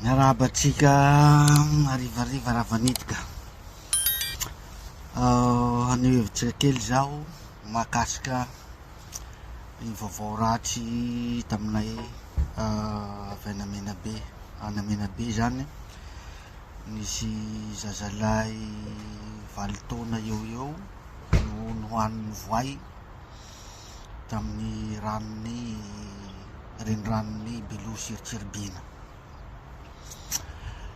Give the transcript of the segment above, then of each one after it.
Miarabatsika arivariva ravanidika. Anio hevitsika kely zaho mahakasika ny vaovao ratsy taminay avy Anamenabe. Anamenabe zany nisy zazalahy 8 taona eo no nohaniny voay tamin'ny renirann'ny Belosy Tsirbina.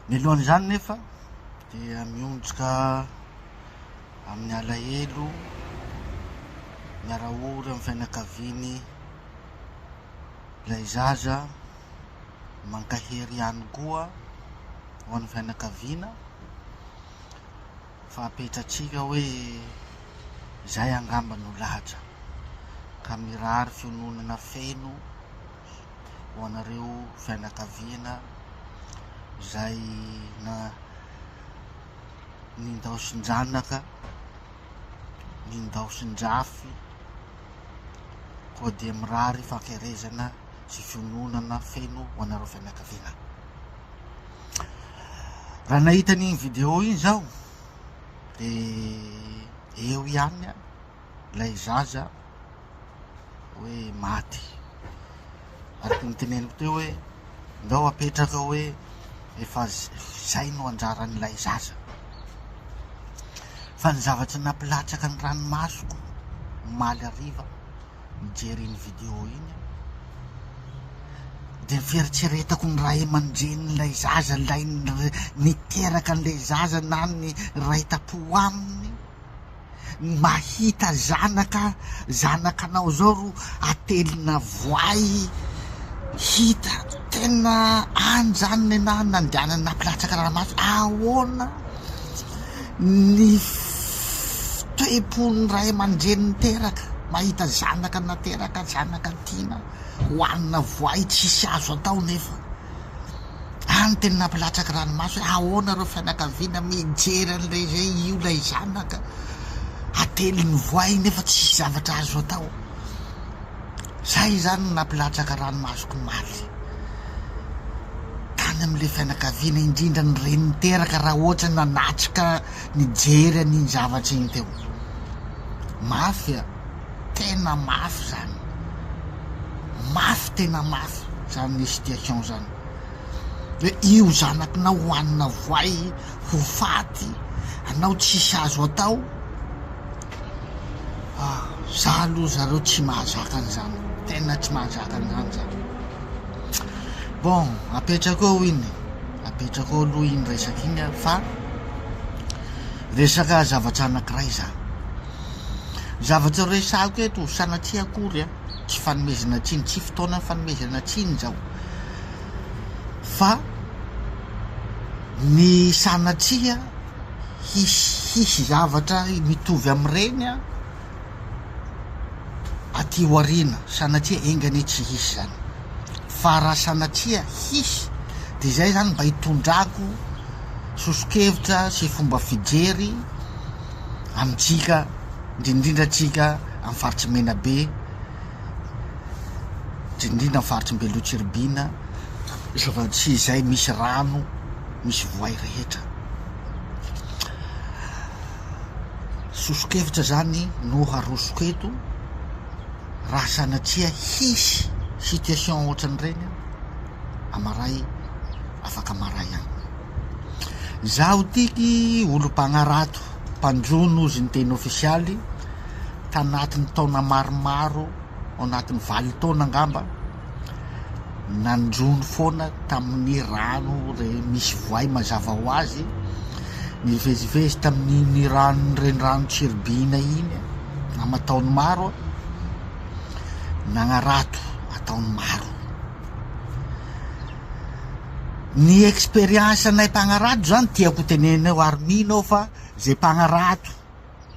Mialohan'izany nefa dia mionjoka amin'ny alahelo miaraory amin'ny fianakaviany ilay zaza, mankahery ihany koa ho an'ny fianakaviana fa apetratsika hoe zay angamba no lahatra ka mirary fiononana feno ho anareo fianakaviana zay na nindaosin-janaka, nindaosin-jafy, koa dia mirary fankerezana sy fiononana feno ho anareo fianakaviana. Raha nahita an'iny video iny zao de eo ihany lay zaza hoe maty. Araky niteneniko teo hoe ndao apetraka hoe efa zay no anjaran'ilay zaza. Fa ny zavatra nampilatsaka ny ranomasoko maly ariva mijery iny video iny de fieritseretako ny ray aman-dren'ilay zaza, lay niteraka an'ilay zaza na ny ray tapo aminy mahita zanakanao zao ro atelina voay, hita tena anjany na nandianany nampilatsaka ranomasoko. Ahoana ny toe-pon'ny ray aman-dreny niteraka mahita zanaka nateraka, zanaka tiana hoanina voay, tsisy azo atao nefa any tena nampilatsaka ranomasoko. Ahoana reo fianakaviana mijery an'ilay zay io lay zanaka ateliny voay nefa tsisy zavatra azo atao. Zay zany nampilatsaka ranomasoko maly tany am'le fianakaviana, indrindra ny reny niteraka raha ohatra nanatrika nijery an'iny zavatra iny teo. Mafy tena mafy zany, mafy tena mafy zany ny situation zany hoe io zanakinao hoanina voay, ho faty, anao tsisy azo atao. Za aloha zareo tsy mahazaka an'izany, tena tsy mahazaka an'izany zany. Bon, apetrako eo aloha iny resaka iny fa resaka zavatra anankiray za. Zavatra resako eto sanatria akory tsy fanomezana tsiny, tsy fotoana fanomezana tsiny zao, fa ny sanatria hisy zavatra mitovy am'ireny aty aoriana, sanatria engany tsy hisy zany. Fa raha sanatria hisy de zay zany mba hitondrako sosokevitra sy fomba fijery amitsika, indrindrindra tsika amin'ny faritsy Menabe, indrindrindra amin'ny faritsy Belosy Tsirbina, sy zay misy rano, misy voay rehetra. Sosokevitra zany no harosoko eto raha sanatria hisy situation ohatran'ireny amaray afaka maray ihany. Zaho tiky olo-mpagnarato, mpandrono ozy ny teny ofisialy, tanatin'ny taona maromaro, anatin'ny 8 taona angamba, nandrono foana tamin'ny rano misy voay mazava ho azy, nivezivezy tamin'ny renirano Tsirbina iny amataony maro, nagnarato ataony maro. Ny expérience nay mpagnarato zany tiako teneneo ary mino fa zay mpagnarato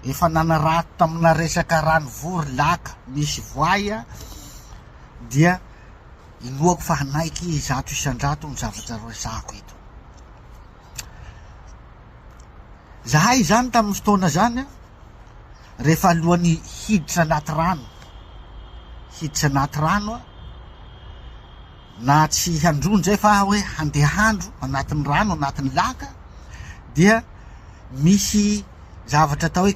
efa nanarato tamina resaka ranovory laka misy voay dia inoako fa hanaiky 100 isan-drato ny zavatra resako eto. Zahay zany tamin'ny fotoana zany rehefa alohan'ny hiditra anaty rano na tsy handrony zay fa hoe handeha handro anatin'ny rano anatin'ny laka dia misy zavatra atao hoe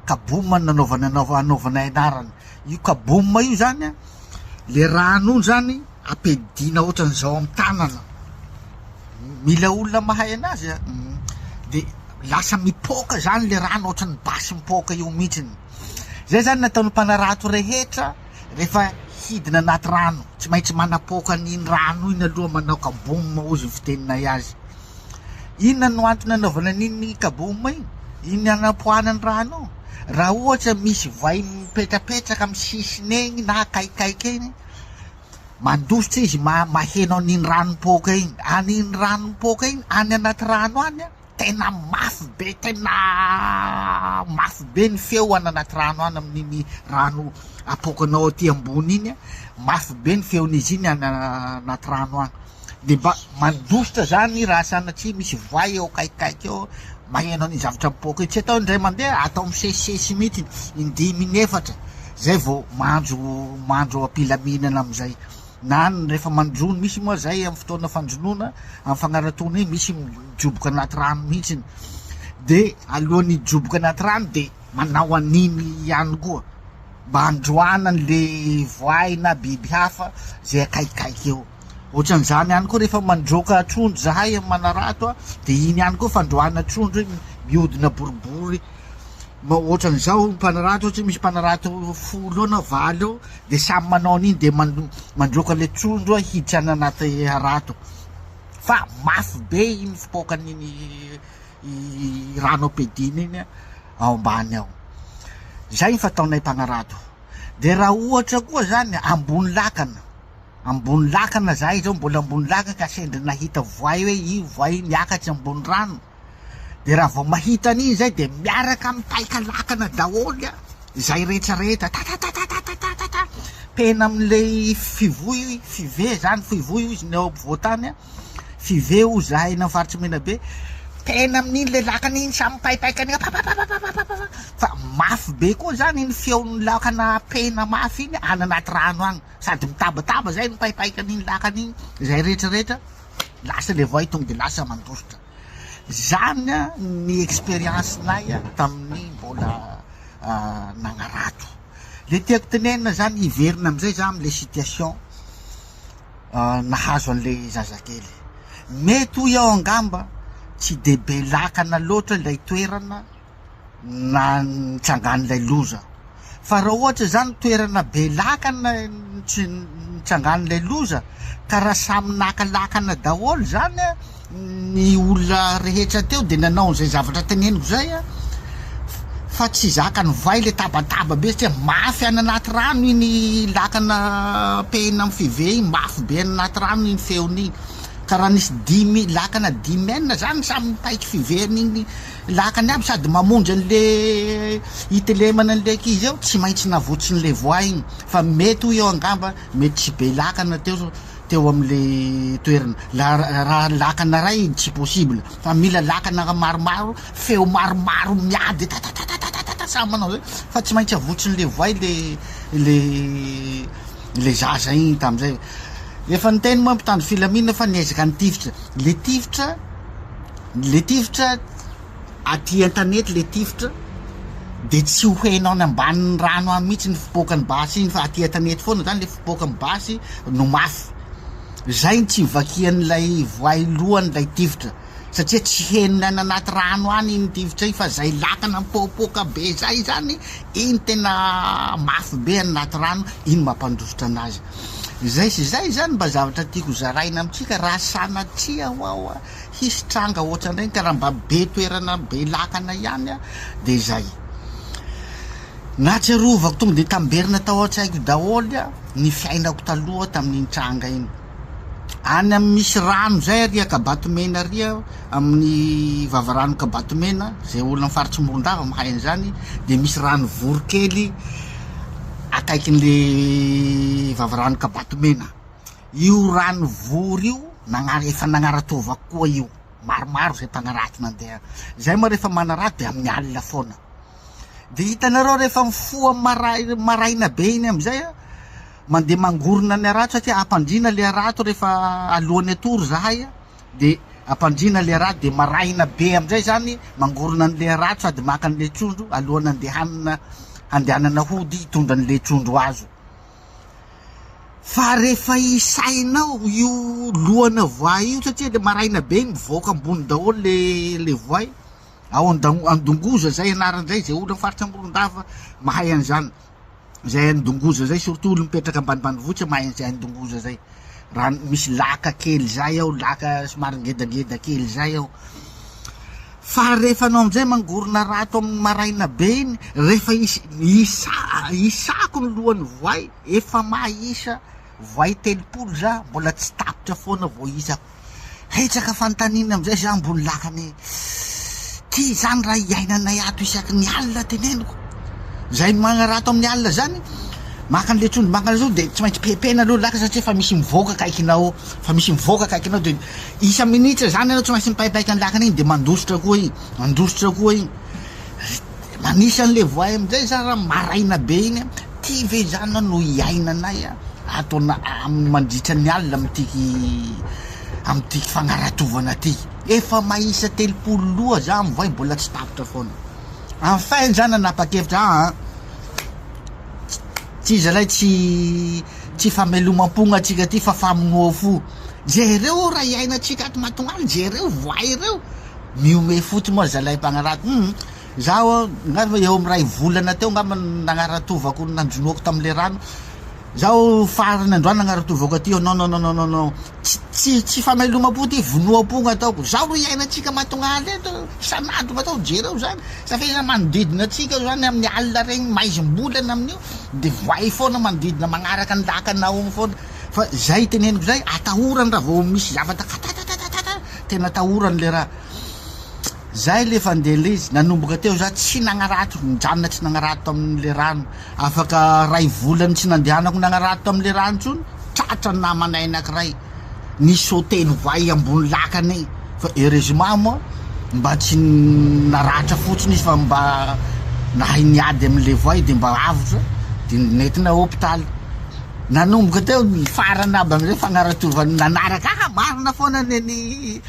kaboma nanaovana anarany io kaboma io zany a le rano io zany ampedina ohatran'izao amin'ny tanana mila olona mahay anazy a de lasa mipoka zany le rano ohatran'ny basy mipoka io mihitsiny zay zany nataon'ny mpanarato rehetra rehefa hidina anaty rano tsy maintsy manapoka an'iny rano iny aloha manao kaboma ozy fiteninay azy inona no antony anaovana an'iny kaboma iny iny anapohanany rano raha ohatra misy voay mipetrapetraka amy sisiny egny na akaikaiky egny mandositra izy maheno an'iny rano mipoka iny an'iny rano mipoka iny any anaty rano any a tena mafy be ny feo any anaty rano any amin'iny rano apokanao aty ambony iny a mafy be ny feon'izy iny any anaty rano any de mba mandositra zany raha sanatria misy voay eo akaikikaiky eo maheno an'iny zavatra mipoka iny tsy atao indray mandeha atao misesisesy mihitsy 5-4 zay vao mandro ampilaminana amizay na rehefa mandrony misy moa zay amy fotoana fandronoana amy fagnaratona iny misy mijoboka anaty rano mihitsiny de alohan'ny ijoboka anaty rano de manao an'iny ihany koa mba androanany le voay na biby hafa zay akaikikaiky eo ohatran'izany ihany koa rehefa mandroka trondro zahay amy manarato a de iny ihany koa fandroana trondro miodina boribory ohatran'izao mpanarato ohatry misy mpanarato 10 na 20 eo de samy manao an'iny de mandroka le trondro hiditra any anaty arato fa mafy be iny fipokan'iny rano ampedina iny ao ambany ao zay ny fataonay mpanarato de raha ohatra koa zany ambony lakana zahay zao mbola ambony lakana ka sendry nahita voay hoe io voay miakatry ambony rano de raha vao mahita an'iny zay de miaraka mipaika lakana daholy a zay rehetrarehetra tatatatatatatata pena am'le fivoy io izy ny ao ampovoantany a fiveo zahay na faritry mena be pena amin'iny le lakana iny samy mipaipaika an'iny fa mafy be koa zany iny feon'ny lakana pena mafy iny any anaty rano agny sady mitabataba zay mipaipaika an'iny lakana iny zay rehetrarehetra lasa le voay tonga de lasa mandositra zany a ny expérience nay a tamin'ny mbola nagnarato le tiako tenenina zany hiverina amizay za amle situation nahazo an'le zazakely mety ho iaho angamba tsy de be lakana loatra lay toerana na nitsangan'lay loza fa raha ohatra zany toerana be lakana nitsangan'lay loza ka raha samy nakalakana daholo zany a ny olona rehetra teo de nanao zay zavatra teneniko zay a fa tsy zaka ny voay le tabataba be satria mafy any anaty rano iny lakana pena amy five iny mafy be any anaty rano iny feon'iny ka raha nisy 10 lakana 10 enina zany samy mipaiky fivean'iny lakany aby sady mamonjy an'le itelemana an'le ankizy eo tsy maintsy navoatsin'le voay igny fa mety ho eo angamba mety tsy be lakana teo am'le toerana raha lakana ray tsy possible fa mila lakana maromaro feo maromaro miady tatatatata samy manao zay fa tsy maintsy avotsin'le voay le zaza igny tam'izay efa niteny moa mpitandro filamina fa niezaka nitifitra le tifitra aty an-tanety le tifitra de tsy ho henao ny ambanin'ny rano any mihitsy ny fipoakany basy iny fa aty an-tanety foana zany le fipoakany basy no mafy zay ny tsy vakian'lay voay lohan'lay tifitra satria tsy henony any anaty rano any iny tifitra iny fa zay lakana mipoapoaka be zay zany iny tena mafy be any anaty rano iny mampandositra anazy zay sy zay zany mba zavatra tiako zaraina amitsika raha sanatria ho ao a hisy tranga ohatran'regny ka raha mba be toerana be lakana ihany a de zay natsiarovako tonga de tamberina tao an-tsaiko daholy a ny fiainako taloha tamin'iny tranga iny any amy misy rano zay aria Kabatomena aria amin'ny vavarano Kabatomena zay olona mifaritsy Morondava mahay an'izany de misy rano vorokely akaikin'le vavarano Kabatomena io rano vory io efa nagnaratovako koa io maromaro zay mpanarato nandeha zay moa rehefa manarato de amin'ny alina foana de hitanareo rehefa mifoha maraina be iny amizay a mandeha mangorona ny arato satria ampandrina le arato rehefa alohan'ny atory zahay de ampandrina le arato de maraina be amizay zany mangorona an'le arato sady maka an'le trondro alohan'ny andehanana hody hitondra an'le trondro azo. Fa rehefa isainao io lohana voay io satria le maraina be mivoaka ambony daholo le voay ao andongoza zay anaran'izay zay olo faritra Morondava mahay an'izany, zay andongoza zay surtout olo mipetraka ambanimbanivohitra mahay an'izay andongoza zay, raha misy laka kely zay ao, laka somary ngedangeda kely zay ao. Fa rehefa anao amizay mangorona rato amin'ny maraina be iny, rehefa isako ny lohan'ny voay, efa maisa voay 3 za mbola tsy tapitra foana vo isako, hetsaka fantanina amizay za ambony lakany ty zany raha iainanay ato isaky ny alina teneniko, zay magnarato amin'ny alina zany maka an'le trondro maka an'izao de tsy maintsy pepena aloha laka satria fa misy mivoaka akaikinao, de isa minitra zany anao tsy maintsy mipaipaika ny lakana iny de mandositra koa igny, manisa an'le voay amizay za raha maraina be iny ty ve zany no iainanay atona mandritra ny alina am'tiky fagnaratovana ty, efa maisa 3 za amin'ny voay mbola tsy tapitra foana. Enfin zany nanapa-kevitra tsy zalay tsy famelomam-pogna atsika ty fa famonoa fo, jereo raha iainatsika ato Matognala, jereo voay reo miome foty moa zalay mpagnarato. Zaho ngamba eo amin'ny 2 volana teo ngamba nagnaratovako nanjonoako tam'le rano, zaho farany androany nagnaratovako aty non tsy famelomam-po ty vonoam-pogna ataoko, zaho ro iainatsika Matognala eto isan'andro matao jereo zany safiana manodidina atsika zany amin'ny alina regny maizim-bolana amin'io de voay foana manodidina magnaraka ny lakanao foana. Fa zay teneniko zay atahorany raha vao misy zavatra tena atahorany le raha zay. Le fandeha le izy nanomboka teo za tsy nagnarato, mijanona tsy nagnarato amin'le rano, afaka 2 volany tsy nandehanako nagnarato amin'le rano tsony, tratra ny namanay anankiray nisôteny voay ambony lakany fa heureusement moa mba tsy naratra fotsiny izy fa mba nahay niady amin'le voay de mba avotra de nentina hôpitaly. Nanomboka teo ny farany aby am'izay fagnaratovany nanaraka marina foana neny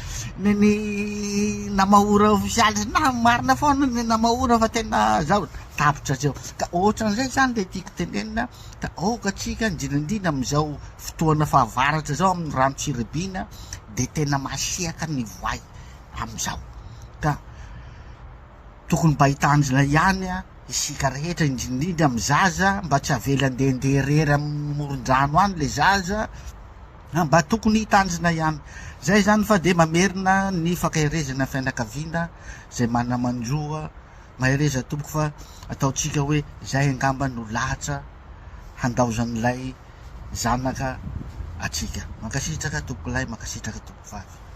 namahora ofisialy marina foana ny namahora fa tena zaho tapitra tseo. Ka ohatran'izay zany le tiako tenenina, ka atsika indrindrandrindra am'izao fotoana fahavaratra zao amin'ny rano Tsirebina de tena masiaka ny voay am'izao, ka tokony mba hitanjona ihany isika rehetra indrindrandrindra amin'ny zaza mba tsy avela ndehandeha rery amin'ny moron-drano any le zaza, mba tokony hitanjona ihany zay zany. Fa de mamerina ny fankahirezana fianakaviana zay manamandroa mahereza tompoko fa ataotsika hoe zay angamba no lahatra handaozan'ilay zanaka atsika. Mankasitraka tompoko lahy, mankasitraka tompoko vavy.